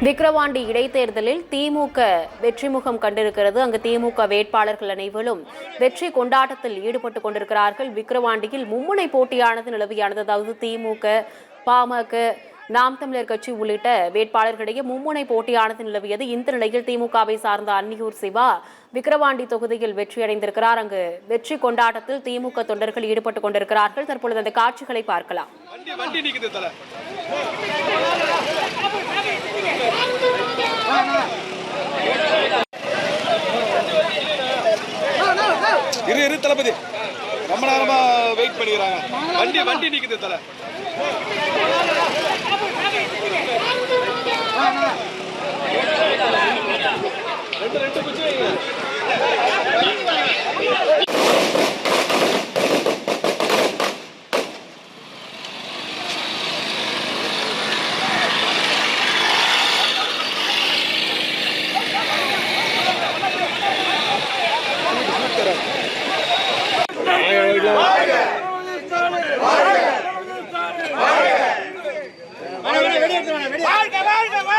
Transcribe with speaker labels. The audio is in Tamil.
Speaker 1: விக்கிரவாண்டி இடைத்தேர்தலில் திமுக வெற்றிமுகம் கண்டிருக்கிறது. அங்கு திமுக வேட்பாளர்கள் அனைவரும் வெற்றி கொண்டாட்டத்தில் ஈடுபட்டுக் கொண்டிருக்கிறார்கள். விக்கிரவாண்டியில் மும்முனை போட்டியானது நிலவியானது. அதாவது திமுக, பாமக, நாம் தமிழர் கட்சி உள்ளிட்ட வேட்பாளர்களிடையே மும்முனை போட்டியானது நிலவியது. இந்த நிலையில் திமுகவை சார்ந்த அன்னியூர் சிவா விக்கிரவாண்டி தொகுதியில் வெற்றியடைந்திருக்கிறார். அங்கு வெற்றி கொண்டாட்டத்தில் திமுக தொண்டர்கள் ஈடுபட்டுக் கொண்டிருக்கிறார்கள். தற்பொழுது அந்த காட்சிகளை பார்க்கலாம்.
Speaker 2: இரு தளபதி ரொம்ப நேரமா வெயிட் பண்ணிக்கிறாங்க. வண்டி நிக்குது தல. ரெண்டு குச்சி
Speaker 3: வாழ்க வாழ்க